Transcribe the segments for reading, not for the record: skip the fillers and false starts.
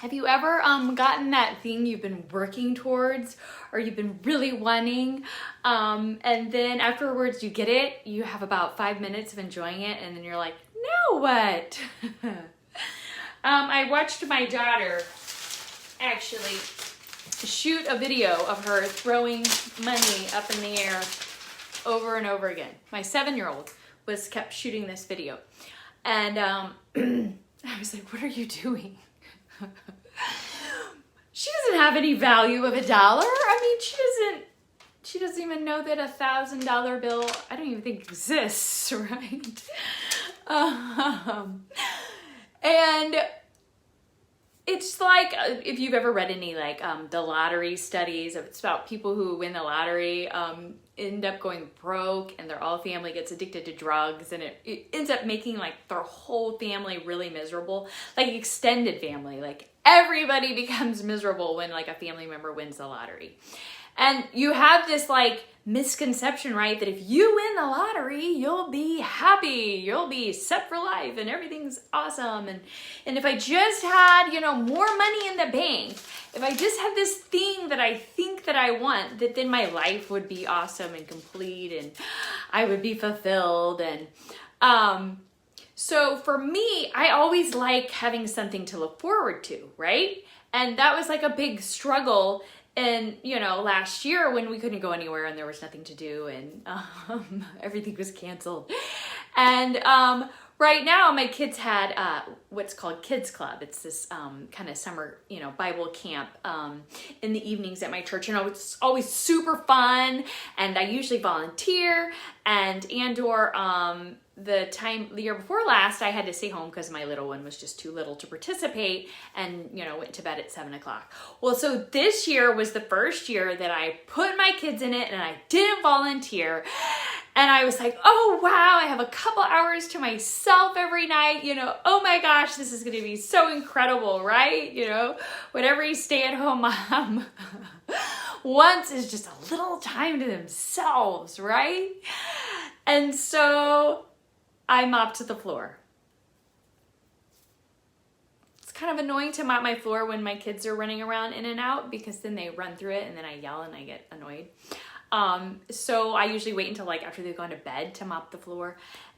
Have you ever gotten that thing you've been working towards or you've been really wanting, and then afterwards you get it, you have about 5 minutes of enjoying it, and then you're like, now what? I watched my daughter actually shoot a video of her throwing money up in the air over and over again. My 7-year-old kept shooting this video, and I was like, what are you doing? She doesn't have any value of $1. I mean, she doesn't even know that $1,000 bill, I don't even think exists, right? And it's like, if you've ever read any like the lottery studies, it's about people who win the lottery, end up going broke, and their whole family gets addicted to drugs, and it ends up making like their whole family really miserable, like extended family, like everybody becomes miserable when like a family member wins the lottery. And you have this like misconception, right, that if you win the lottery, you'll be happy, you'll be set for life, and everything's awesome. And if I just had, more money in the bank, if I just had this thing that I think that I want, that then my life would be awesome and complete, and I would be fulfilled. And so for me, I always like having something to look forward to, right? And that was like a big struggle. And, last year when we couldn't go anywhere and there was nothing to do, and everything was canceled. And right now my kids had what's called Kids Club. It's this kind of summer, Bible camp in the evenings at my church. And it's always super fun. And I usually volunteer. And the year before last, I had to stay home because my little one was just too little to participate, and went to bed at 7:00. Well, so this year was the first year that I put my kids in it and I didn't volunteer. And I was like, oh wow, I have a couple hours to myself every night, oh my gosh, this is gonna be so incredible, right? What every stay-at-home mom wants is just a little time to themselves, right? And so I mopped the floor. It's kind of annoying to mop my floor when my kids are running around in and out, because then they run through it and then I yell and I get annoyed. So I usually wait until like after they've gone to bed to mop the floor.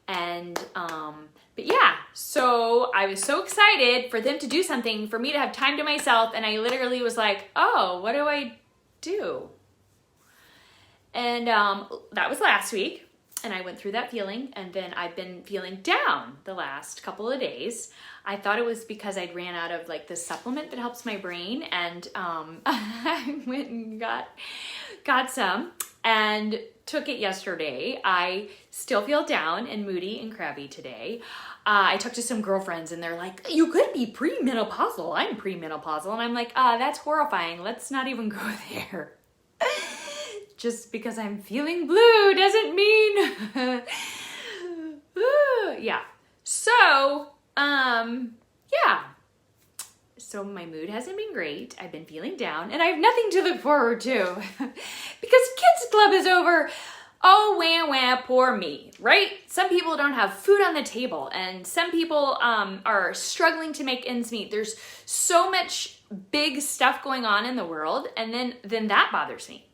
And, but yeah, so I was so excited for them to do something, for me to have time to myself. And I literally was like, oh, what do I do? And, that was last week. And I went through that feeling, and then I've been feeling down the last couple of days. I thought it was because I'd ran out of like this supplement that helps my brain, and I went and got some and took it yesterday. I still feel down and moody and crabby today. I talked to some girlfriends and they're like, you could be premenopausal. I'm premenopausal. And I'm like, that's horrifying. Let's not even go there. Just because I'm feeling blue doesn't mean, yeah. So, yeah. So my mood hasn't been great. I've been feeling down and I have nothing to look forward to because Kids Club is over. Oh, wah, wah, poor me, right? Some people don't have food on the table, and some people are struggling to make ends meet. There's so much big stuff going on in the world, and then that bothers me.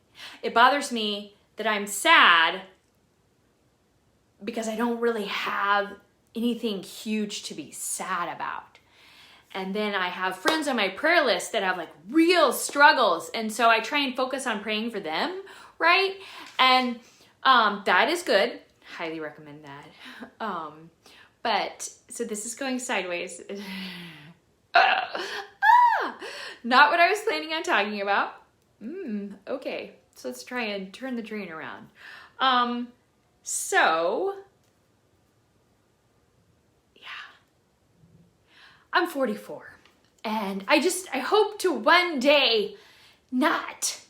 It bothers me that I'm sad because I don't really have anything huge to be sad about. And then I have friends on my prayer list that have like real struggles. And so I try and focus on praying for them, right? And that is good. Highly recommend that. But so this is going sideways. Not what I was planning on talking about. Okay. So let's try and turn the drain around. So, yeah. I'm 44. And I hope to one day not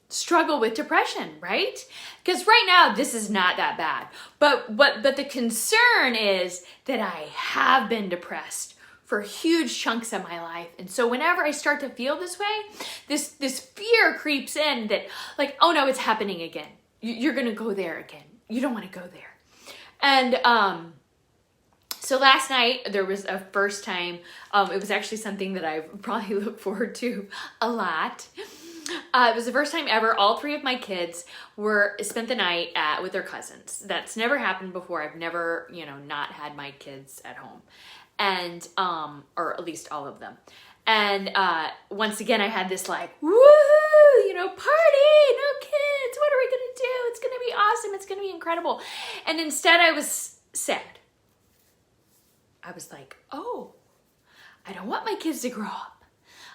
struggle with depression, right? Because right now, this is not that bad. But the concern is that I have been depressed for huge chunks of my life. And so whenever I start to feel this way, this fear creeps in that like, oh no, it's happening again. You're gonna go there again. You don't wanna go there. And So last night there was a first time, it was actually something that I probably look forward to a lot. It was the first time ever all 3 of my kids spent the night with their cousins. That's never happened before. I've never, not had my kids at home, and or at least all of them. And once again, I had this like, woo, party, no kids. What are we gonna do? It's gonna be awesome. It's gonna be incredible. And instead, I was sad. I was like, oh, I don't want my kids to grow up.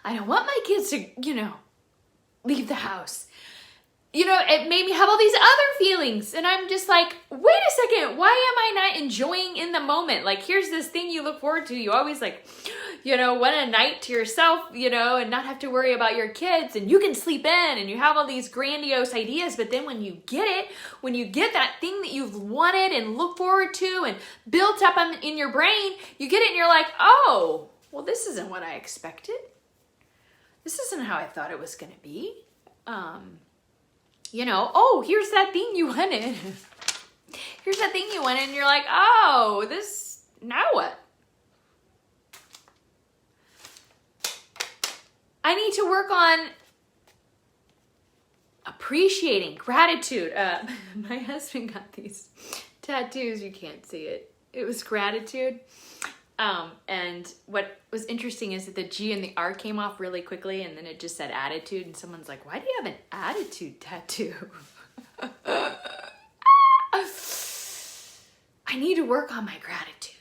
I don't want my kids to, leave the house. It made me have all these other feelings. And I'm just like, wait a second, why am I not enjoying in the moment? Like, here's this thing you look forward to. You always like, want a night to yourself, and not have to worry about your kids, and you can sleep in, and you have all these grandiose ideas. But then when you get that thing that you've wanted and looked forward to and built up in your brain, you get it and you're like, oh, well, this isn't what I expected. This isn't how I thought it was going to be. Oh, here's that thing you wanted. Here's that thing you wanted, and you're like, oh, now what? I need to work on appreciating gratitude. My husband got these tattoos. You can't see it. It was gratitude. And what was interesting is that the G and the R came off really quickly, and then it just said attitude, and someone's like, why do you have an attitude tattoo? I need to work on my gratitude.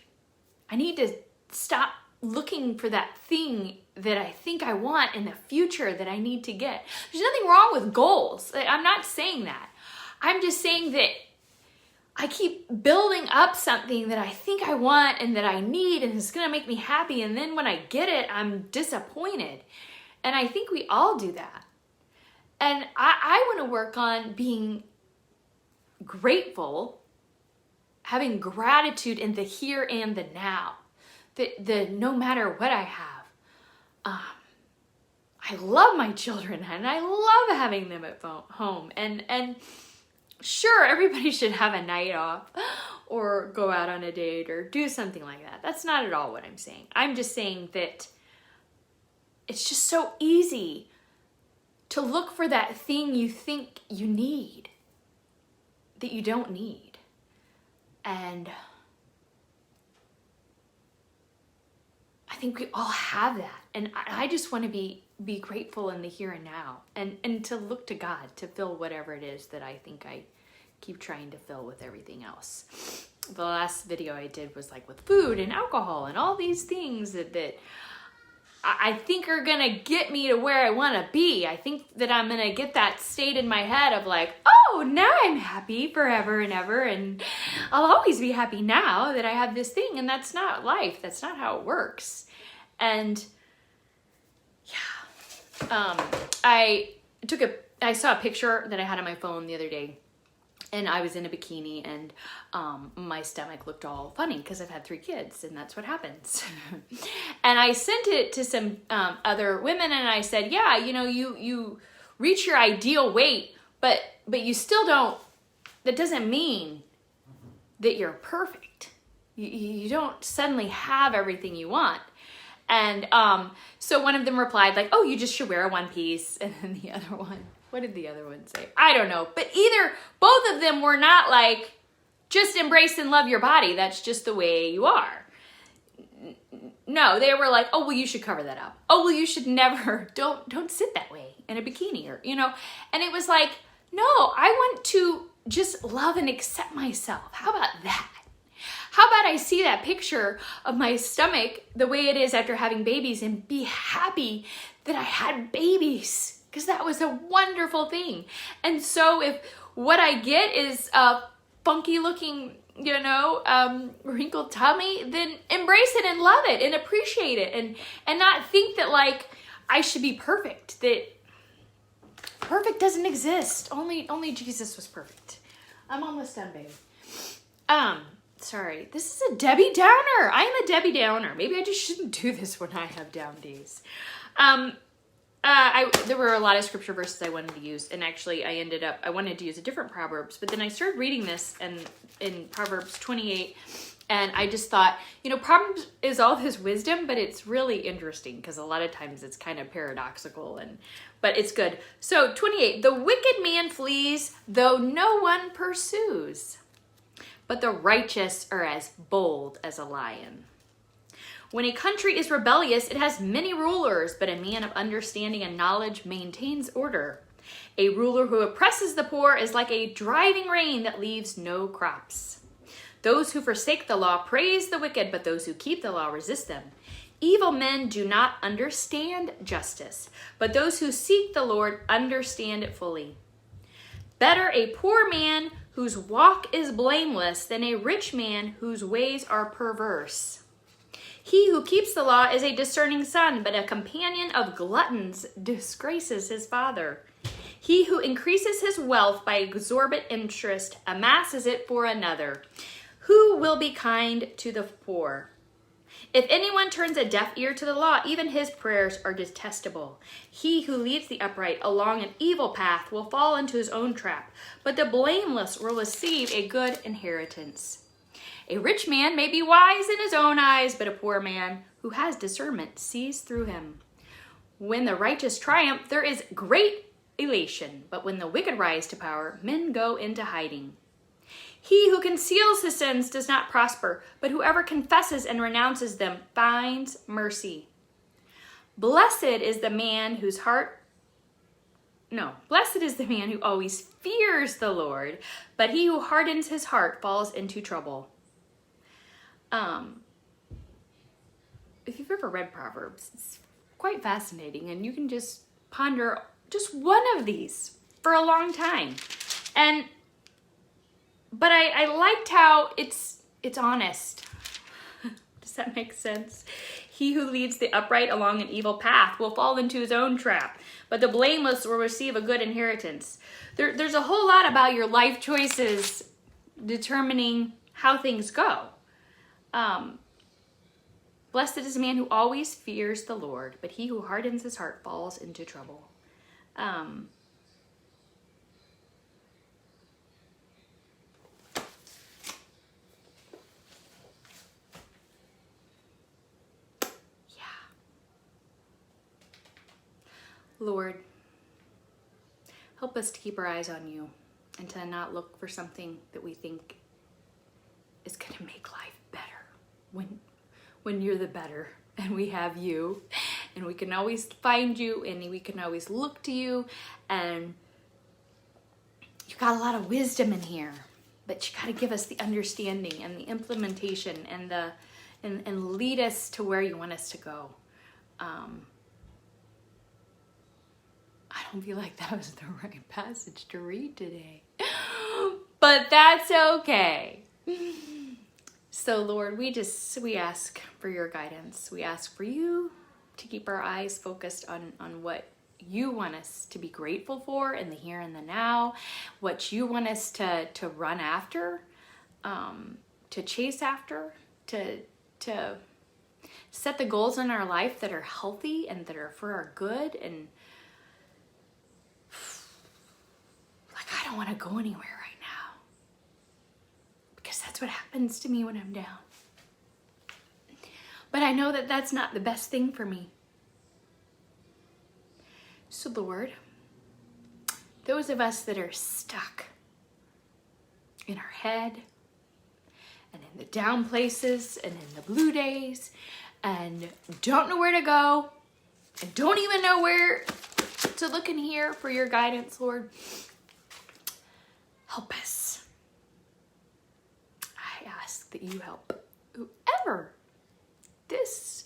I need to stop looking for that thing that I think I want in the future that I need to get. There's nothing wrong with goals. I'm not saying that. I'm just saying that I keep building up something that I think I want and that I need and it's going to make me happy. And then when I get it, I'm disappointed. And I think we all do that. And I want to work on being grateful, having gratitude in the here and the now. The no matter what I have. I love my children and I love having them at home. And sure, everybody should have a night off or go out on a date or do something like that. That's not at all what I'm saying. I'm just saying that it's just so easy to look for that thing you think you need that you don't need. And I think we all have that. And I just want to be grateful in the here and now and to look to God to fill whatever it is that I think I keep trying to fill with everything else. The last video I did was like with food and alcohol and all these things that I think are going to get me to where I want to be. I think that I'm going to get that state in my head of like, oh, now I'm happy forever and ever. And I'll always be happy now that I have this thing. And that's not life. That's not how it works. And yeah, I saw a picture that I had on my phone the other day. And I was in a bikini and my stomach looked all funny because I've had 3 kids and that's what happens. And I sent it to some other women and I said, yeah, you reach your ideal weight, but you still don't, that doesn't mean that you're perfect. You don't suddenly have everything you want. And so one of them replied like, oh, you just should wear a one piece. And then the other one, what did the other one say? I don't know. But both of them were not like, just embrace and love your body. That's just the way you are. No, they were like, oh, well, you should cover that up. Oh, well, you should never, don't sit that way in a bikini or, And it was like, no, I want to just love and accept myself. How about that? How about I see that picture of my stomach the way it is after having babies and be happy that I had babies? Because that was a wonderful thing. And so if what I get is a funky looking, wrinkled tummy, then embrace it and love it and appreciate it and not think that like I should be perfect. That perfect doesn't exist. Only Jesus was perfect. I'm almost done, babe. Sorry, this is a Debbie Downer. I am a Debbie Downer. Maybe I just shouldn't do this when I have down days. There were a lot of scripture verses I wanted to use, and actually I wanted to use a different Proverbs, but then I started reading this, and in Proverbs 28, And I just thought, Proverbs is all this wisdom, but it's really interesting because a lot of times it's kind of paradoxical, but it's good. So 28, the wicked man flees, though no one pursues, but the righteous are as bold as a lion. When a country is rebellious, it has many rulers, but a man of understanding and knowledge maintains order. A ruler who oppresses the poor is like a driving rain that leaves no crops. Those who forsake the law praise the wicked, but those who keep the law resist them. Evil men do not understand justice, but those who seek the Lord understand it fully. Better a poor man whose walk is blameless than a rich man whose ways are perverse. He who keeps the law is a discerning son, but a companion of gluttons disgraces his father. He who increases his wealth by exorbitant interest amasses it for another. Who will be kind to the poor? If anyone turns a deaf ear to the law, even his prayers are detestable. He who leads the upright along an evil path will fall into his own trap, but the blameless will receive a good inheritance. A rich man may be wise in his own eyes, but a poor man who has discernment sees through him. When the righteous triumph, there is great elation, but when the wicked rise to power, men go into hiding. He who conceals his sins does not prosper, but whoever confesses and renounces them finds mercy. Blessed is the man who always fears the Lord, but he who hardens his heart falls into trouble. If you've ever read Proverbs, it's quite fascinating, and you can just ponder just one of these for a long time. But I liked how it's honest. Does that make sense? He who leads the upright along an evil path will fall into his own trap, but the blameless will receive a good inheritance. There's a whole lot about your life choices determining how things go. Blessed is the man who always fears the Lord, but he who hardens his heart falls into trouble. Lord, help us to keep our eyes on you and to not look for something that we think is going to make life better when you're the better and we have you and we can always find you and we can always look to you, and you got a lot of wisdom in here, but you got to give us the understanding and the implementation and lead us to where you want us to go. I don't feel like that was the right passage to read today, but that's okay. So Lord, we ask for your guidance. We ask for you to keep our eyes focused on what you want us to be grateful for in the here and the now, what you want us to run after, to chase after, to set the goals in our life that are healthy and that are for our good. And I don't want to go anywhere right now because that's what happens to me when I'm down. But I know that that's not the best thing for me. So Lord, those of us that are stuck in our head and in the down places and in the blue days and don't know where to go and don't even know where to look in here for your guidance, Lord, help us. I ask that you help whoever this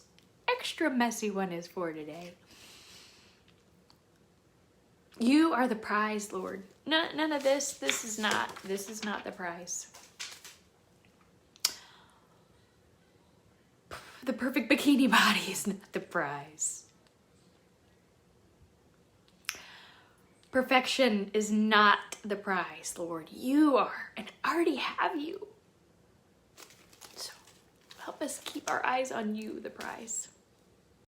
extra messy one is for today. You are the prize, Lord. None of this is not the prize. The perfect bikini body is not the prize. Perfection is not the prize, Lord. You are, and I already have you. So help us keep our eyes on you, the prize.